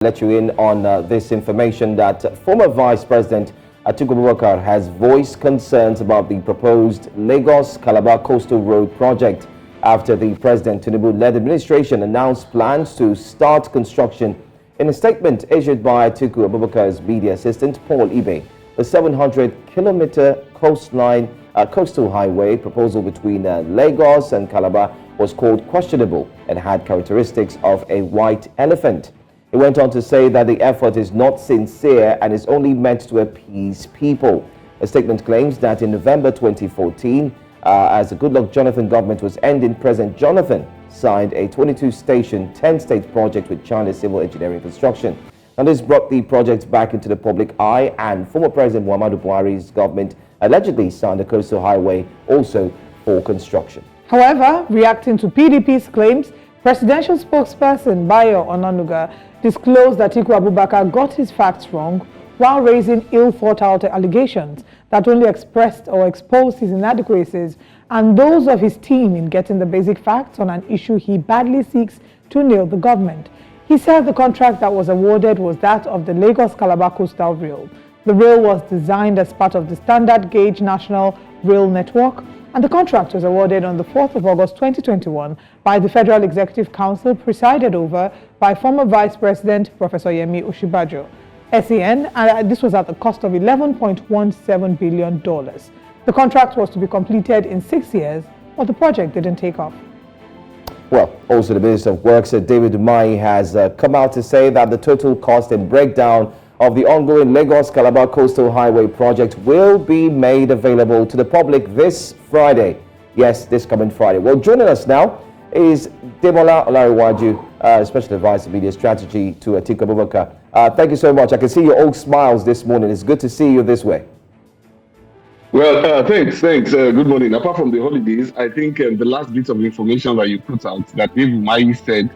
Let you in on this information that former Vice President Atiku Abubakar has voiced concerns about the proposed Lagos-Calabar Coastal Road project after the President Tinubu-led administration announced plans to start construction. In a statement issued by Atiku Abubakar's media assistant, Paul Ibeh, the 700-kilometer coastal highway proposal between Lagos and Calabar was called questionable and had characteristics of a white elephant. He went on to say that the effort is not sincere and is only meant to appease people. A statement claims that in November 2014, as the Goodluck Jonathan government was ending, President Jonathan signed a 22-station, 10-state project with China Civil Engineering Construction. And this brought the project back into the public eye, and former President Muhammadu Buhari's government allegedly signed a coastal highway also for construction. However, reacting to PDP's claims, presidential spokesperson Bayo Onanuga disclosed that Atiku Abubakar got his facts wrong while raising ill-thought-out allegations that only expressed or exposed his inadequacies and those of his team in getting the basic facts on an issue he badly seeks to nail the government. He said the contract that was awarded was that of the Lagos-Calabar Coastal Rail. The rail was designed as part of the standard gauge national rail network, and the contract was awarded on the 4th of August 2021 by the Federal Executive Council, presided over by former Vice President Professor Yemi Oshibajo, SEN, and this was at the cost of $11.17 billion. The contract was to be completed in 6 years, but the project didn't take off. Well, also the Minister of Works, David Umahi, has come out to say that the total cost and breakdown of the ongoing Lagos-Calabar Coastal Highway project will be made available to the public this Friday. Yes, this coming Friday. Well, joining us now is Demola Olariwaju, Special Advisor Media Strategy to Atiku Abubakar. Thank you so much. I can see your old smiles this morning. It's good to see you this way. Well, thanks. Good morning. Apart from the holidays, I think the last bit of information that you put out, that David Umahi said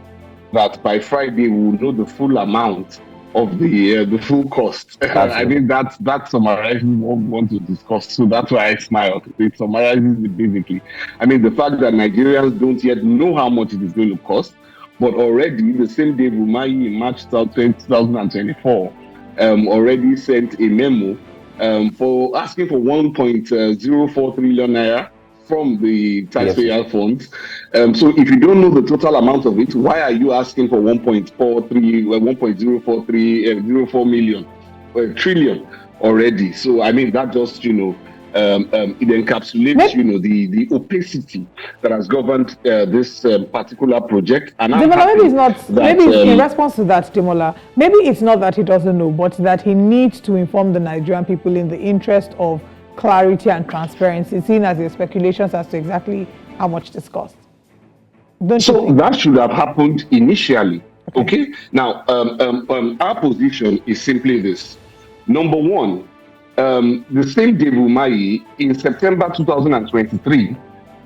that by Friday we will know the full amount of the full cost. I think that summarizes what we want to discuss. So that's why I smiled. It summarizes it basically. I mean, the fact that Nigerians don't yet know how much it is going to cost, but already the same day Umahi in March 2024 already sent a memo for asking for 1.04 trillion naira from the taxpayer funds. So if you don't know the total amount of it, why are you asking for 1.04 million trillion already? So I mean, that just it encapsulates the opacity that has governed this particular project. And maybe it's not. Maybe in response to that, Demola, maybe it's not that he doesn't know, but that he needs to inform the Nigerian people in the interest of clarity and transparency, seen as the speculations as to exactly how much this costs. So that should have happened initially. Okay. Now, our position is simply this. Number one, the same David Umahi in September 2023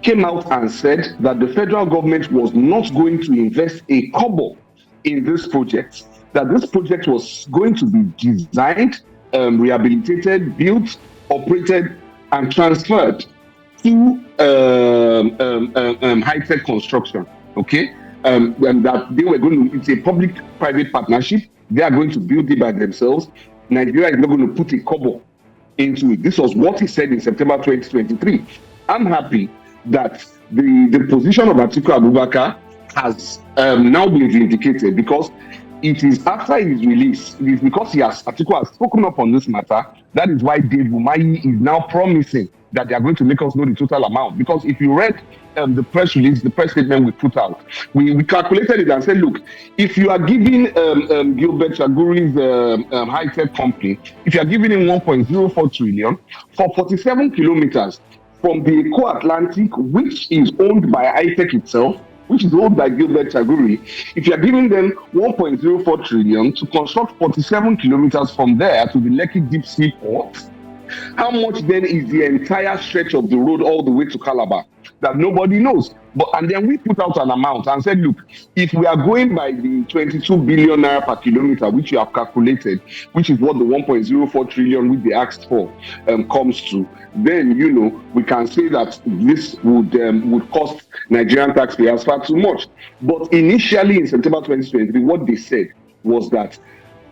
came out and said that the federal government was not going to invest a kobo in this project, that this project was going to be designed, rehabilitated, built, operated, and transferred to high-tech construction, okay? And that they were going to, it's a public-private partnership. They are going to build it by themselves. Nigeria is not going to put a kobo into it. This was what he said in September 2023. I'm happy that the position of Atiku Abubakar has now been vindicated, because it is after his release, it is because Atiku has spoken up on this matter. That is why David Umahi is now promising that they are going to make us know the total amount. Because if you read the press release, the press statement we put out, we calculated it and said, look, if you are giving Gilbert Chaguri's high-tech company, if you are giving him 1.04 trillion for 47 kilometers from the Eco Atlantic, which is owned by high-tech itself, which is owned by Gilbert Chaguri, if you are giving them 1.04 trillion to construct 47 kilometers from there to the Lekki Deep Sea Port, how much then is the entire stretch of the road all the way to Calabar? That nobody knows. And then we put out an amount and said, look, if we are going by the 22 billion naira per kilometer, which you have calculated, which is what the 1.04 trillion which they asked for comes to, then, we can say that this would cost Nigerian taxpayers far too much. But initially in September 2023, what they said was that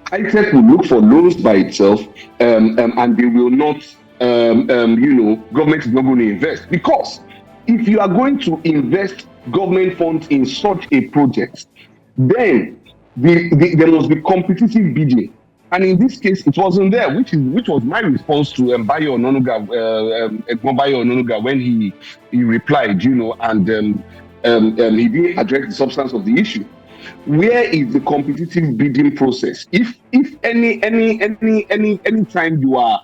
ITEC will look for loans by itself, and they will not, government is not going to invest. Because if you are going to invest government funds in such a project, then there must be competitive bidding. And in this case, it wasn't there, which was my response to Bayo Ononuga when he replied, and he didn't address the substance of the issue. Where is the competitive bidding process? If any time you are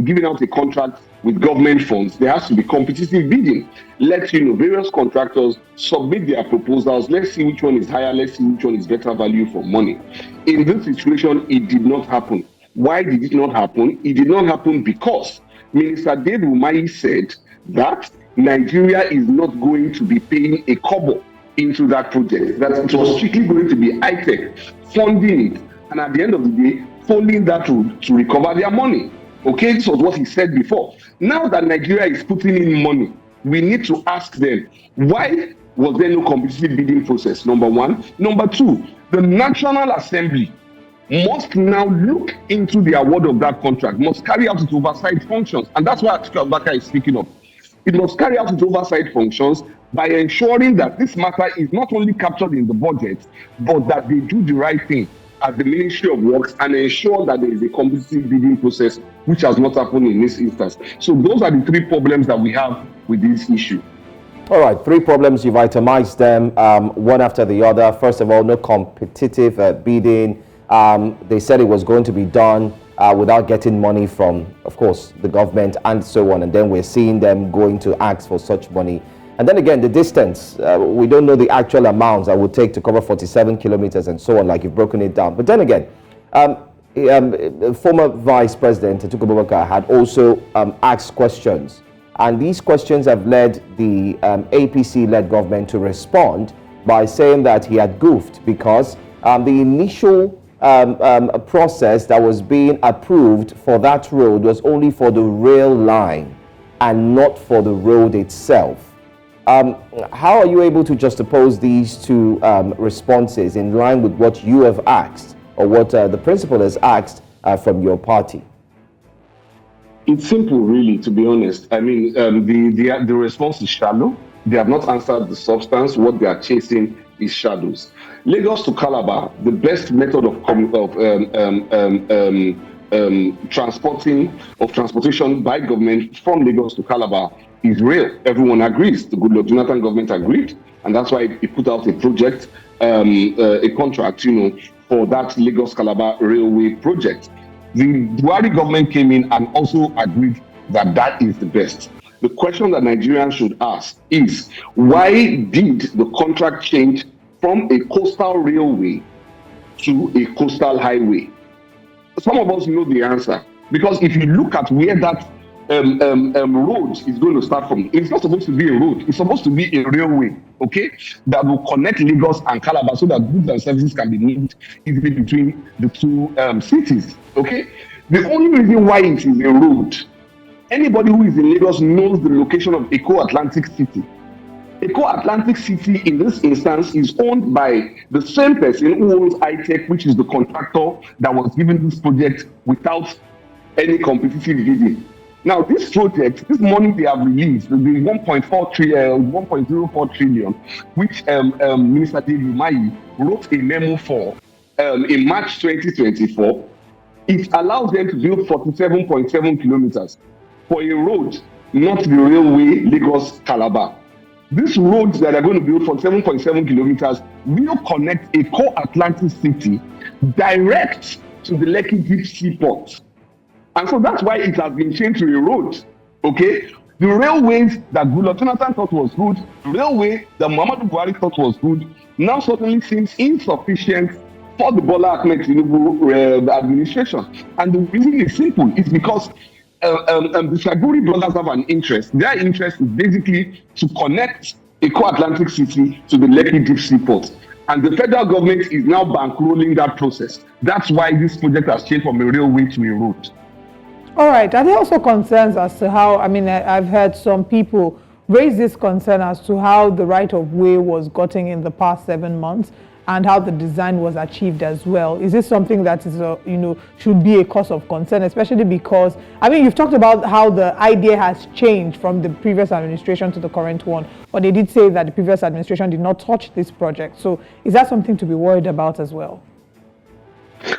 giving out a contract with government funds, there has to be competitive bidding. Let various contractors submit their proposals. Let's see which one is higher. Let's see which one is better value for money. In this situation, it did not happen. Why did it not happen? It did not happen because Minister David Umahi said that Nigeria is not going to be paying a kobo into that project, that it was strictly going to be ITEC funding it, and at the end of the day, following that route to recover their money. Okay, this was what he said before. Now that Nigeria is putting in money, we need to ask them, why was there no competitive bidding process? Number one. Number two, the National Assembly must now look into the award of that contract, must carry out its oversight functions, and that's what Atiku Abubakar is speaking of. It must carry out its oversight functions by ensuring that this matter is not only captured in the budget, but that they do the right thing at the Ministry of Works and ensure that there is a competitive bidding process, which has not happened in this instance. So those are the three problems that we have with this issue. All right, three problems, you've itemized them one after the other. First of all, no competitive bidding. They said it was going to be done without getting money from, of course, the government and so on. And then we're seeing them going to ask for such money. And then again, the distance, we don't know the actual amounts that would take to cover 47 kilometers and so on, like you've broken it down. But then again, former Vice President Atiku Abubakar had also asked questions. And these questions have led the APC-led government to respond by saying that he had goofed because the initial process that was being approved for that road was only for the rail line and not for the road itself. How are you able to juxtapose these two responses in line with what you have asked or what the principal has asked from your party? It's simple, really, to be honest. I mean, the response is shallow. They have not answered the substance. What they are chasing is shadows. Lagos to Calabar, the best method of transportation by government from Lagos to Calabar is rail. Everyone agrees. The Goodluck Jonathan government agreed, and that's why it put out a project, a contract, for that Lagos-Calabar railway project. The Buhari government came in and also agreed that that is the best. The question that Nigerians should ask is, why did the contract change from a coastal railway to a coastal highway? Some of us know the answer, because if you look at where that road is going to start from, it's not supposed to be a road, it's supposed to be a railway, okay, that will connect Lagos and Calabar so that goods and services can be moved easily between the two cities, okay? The only reason why it is a road, anybody who is in Lagos knows the location of Eko Atlantic City. Eko Atlantic City, in this instance, is owned by the same person who owns ITEC, which is the contractor that was given this project without any competitive bidding. Now, this project, this money they have released, the 1.04 trillion, which Minister David Umahi wrote a memo for in March 2024, it allows them to build 47.7 kilometers for a road, not the railway Lagos-Calabar. This road that are going to build for 7.7 kilometers will connect Eko Atlantic City direct to the Lekki Deep Sea Port. And so that's why it has been changed to a road, okay? The railways that Goodluck Jonathan thought was good, the railway that Muhammadu Buhari thought was good, now suddenly seems insufficient for the Bola Ahmed Tinubu administration. And the reason is simple. It's because the Shaguri brothers have an interest. Their interest is basically to connect Eko Atlantic City to the Lekki Deep Sea Port. And the federal government is now bankrolling that process. That's why this project has changed from a railway to a road. All right. Are there also concerns as to how, I've heard some people raise this concern as to how the right of way was gotten in the past 7 months, and how the design was achieved as well. Is this something that is, should be a cause of concern, especially because, I mean, you've talked about how the idea has changed from the previous administration to the current one, but they did say that the previous administration did not touch this project. So is that something to be worried about as well?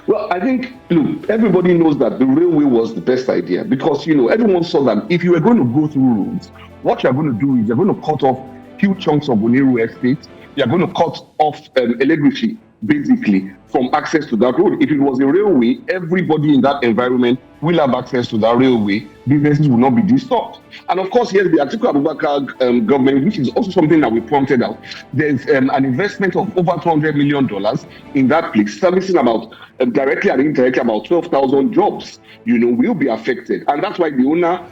Well, I think, look, everybody knows that the railway was the best idea because, everyone saw that if you were going to go through roads, what you're going to do is you're going to cut off huge chunks of Oniru estate. You're going to cut off Elegushi, basically, from access to that road. If it was a railway, everybody in that environment will have access to that railway. Businesses will not be disturbed. And of course, yes, the Atiku Abubakar government, which is also something that we pointed out, there's an investment of over $200 million in that place, servicing about, directly and indirectly, about 12,000 jobs, will be affected. And that's why the owner,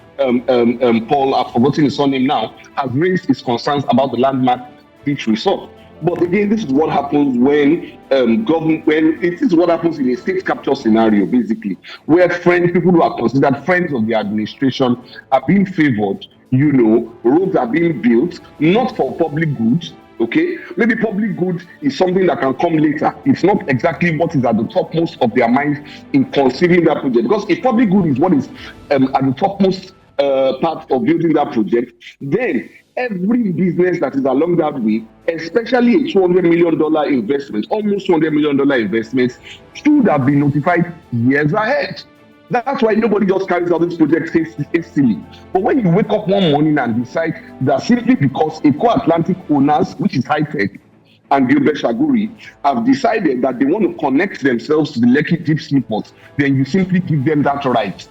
Paul, I've forgotten his surname now, has raised his concerns about the landmark beach resort. But again, this is what happens when this is what happens in a state capture scenario, basically, where people who are considered friends of the administration are being favored. Roads are being built not for public goods. Okay, maybe public good is something that can come later. It's not exactly what is at the topmost of their minds in conceiving that project. Because if public good is what is at the topmost part of building that project, then every business that is along that way, especially a $200 million investment, almost $200 million investment, should have been notified years ahead. That's why nobody just carries out this project hastily. But when you wake up one morning and decide that simply because Eco-Atlantic owners, which is high-tech, and Gilbert Shaguri have decided that they want to connect themselves to the Lekki deep sea port, then you simply give them that right.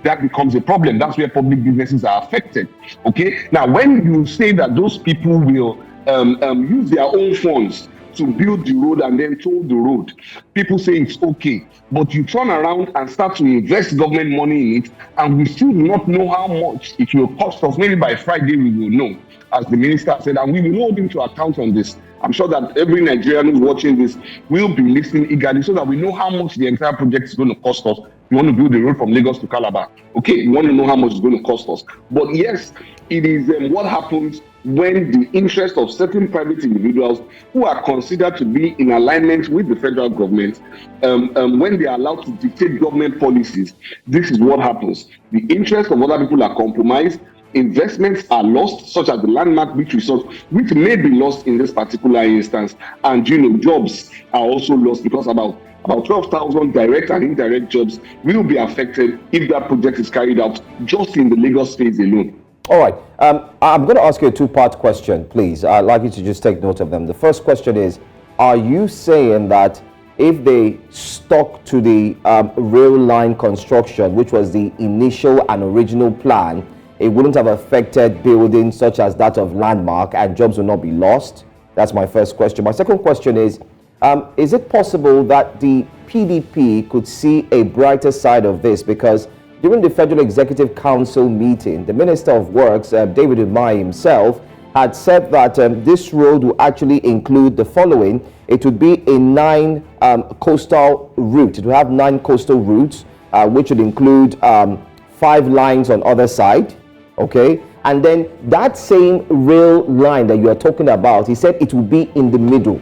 That becomes a problem. That's where public businesses are affected. Okay. Now, when you say that those people will use their own funds to build the road and then toll the road, people say it's okay. But you turn around and start to invest government money in it, and we still do not know how much it will cost us. Maybe by Friday we will know, as the minister said, and we will hold him to account on this. I'm sure that every Nigerian who's watching this will be listening eagerly so that we know how much the entire project is going to cost us. We want to build the road from Lagos to Calabar. Okay, we want to know how much it's going to cost us. But yes, it is what happens when the interest of certain private individuals who are considered to be in alignment with the federal government, when they are allowed to dictate government policies, this is what happens. The interest of other people are compromised. Investments are lost, such as the landmark beach resort, which may be lost in this particular instance. And jobs are also lost because about 12,000 direct and indirect jobs will be affected if that project is carried out just in the Lagos phase alone. All right. I'm going to ask you a two-part question, please. I'd like you to just take note of them. The first question is, are you saying that if they stuck to the rail line construction, which was the initial and original plan, it wouldn't have affected buildings such as that of Landmark and jobs will not be lost? That's my first question. My second question is it possible that the PDP could see a brighter side of this? Because during the Federal Executive Council meeting, the Minister of Works, David Umahi himself, had said that this road will actually include the following. It would be a 9 coastal route. It will have 9 coastal routes, which would include 5 lines on other side. Okay, and then that same rail line that you are talking about, he said it will be in the middle.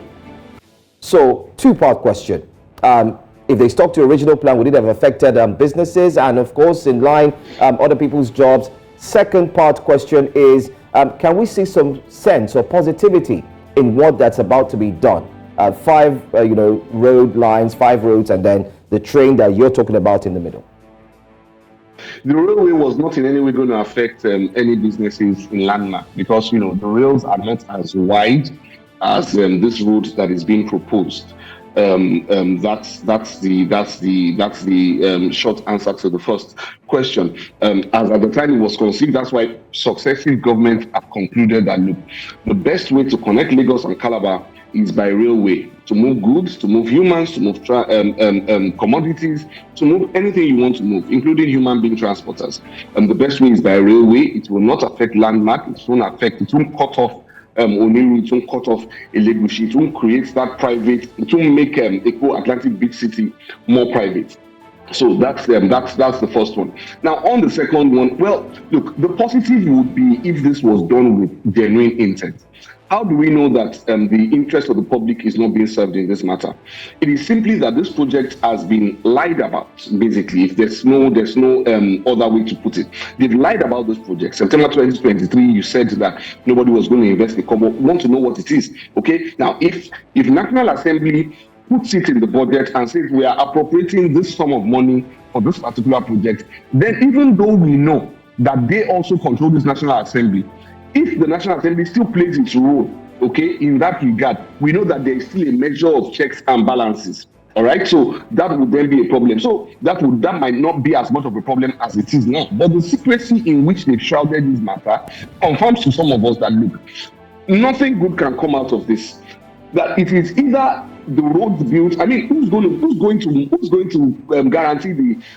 So, two-part question. If they stuck to original plan, would it have affected businesses and, of course, in line, other people's jobs? Second part question is, can we see some sense or positivity in what that's about to be done? 5, road lines, 5 roads, and then the train that you're talking about in the middle. The railway was not in any way going to affect any businesses in Landmark because, the rails are not as wide as this road that is being proposed. That's the short answer to the first question. As at the time it was conceived, that's why successive governments have concluded that look, the best way to connect Lagos and Calabar is by railway, to move goods, to move humans, to move commodities, to move anything you want to move, including human being transporters. The best way is by railway. It will not affect Landmark. It won't cut off Oniru, it won't cut off Elegushi. It won't create that private, it won't make Eco-Atlantic big city more private. So that's the first one. Now on the second one, well, look, the positive would be if this was done with genuine intent. How do we know that the interest of the public is not being served in this matter? It is simply that this project has been lied about. Basically, if there's no other way to put it, they've lied about this project. September 2023, you said that nobody was going to invest the cover. We want to know what it is. Okay, now if National Assembly puts it in the budget and says we are appropriating this sum of money for this particular project, then even though we know that they also control this National Assembly, if the National Assembly still plays its role, okay, in that regard, we know that there is still a measure of checks and balances. All right, so that would then be a problem. So that might not be as much of a problem as it is now. But the secrecy in which they've shrouded this matter confirms to some of us that look, nothing good can come out of this. That it is either the roads built. I mean, who's going to guarantee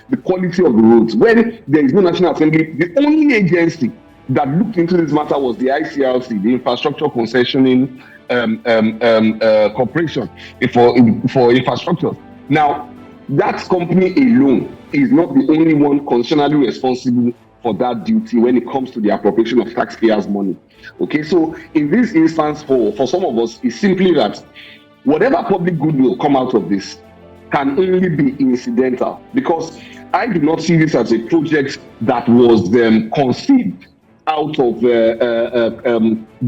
the quality of the roads when there is no National Assembly? The only agency that looked into this matter was the ICRC, the Infrastructure Concessioning Corporation for infrastructure. Now, that company alone is not the only one constitutionally responsible for that duty when it comes to the appropriation of taxpayers' money. Okay, so in this instance, for some of us, it's simply that whatever public good will come out of this can only be incidental, because I do not see this as a project that was conceived out of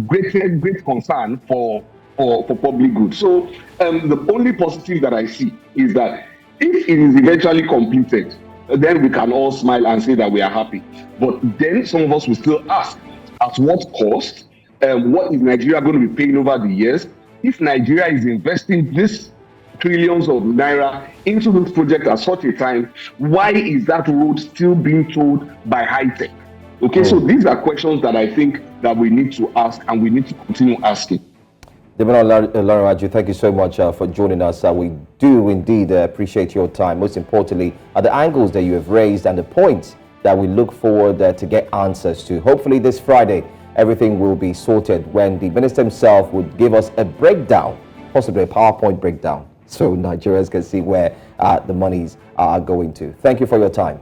great concern for public good. So the only positive that I see is that if it is eventually completed, then we can all smile and say that we are happy. But then some of us will still ask, at what cost? What is Nigeria going to be paying over the years? If Nigeria is investing this trillions of naira into this project at such a time, why is that road still being towed by high tech? Okay, so these are questions that I think that we need to ask, and we need to continue asking. Laraju, thank you so much for joining us. We do indeed appreciate your time. Most importantly, the angles that you have raised and the points that we look forward to get answers to. Hopefully this Friday, everything will be sorted when the minister himself would give us a breakdown, possibly a PowerPoint breakdown, so Nigerians can see where the monies are going to. Thank you for your time.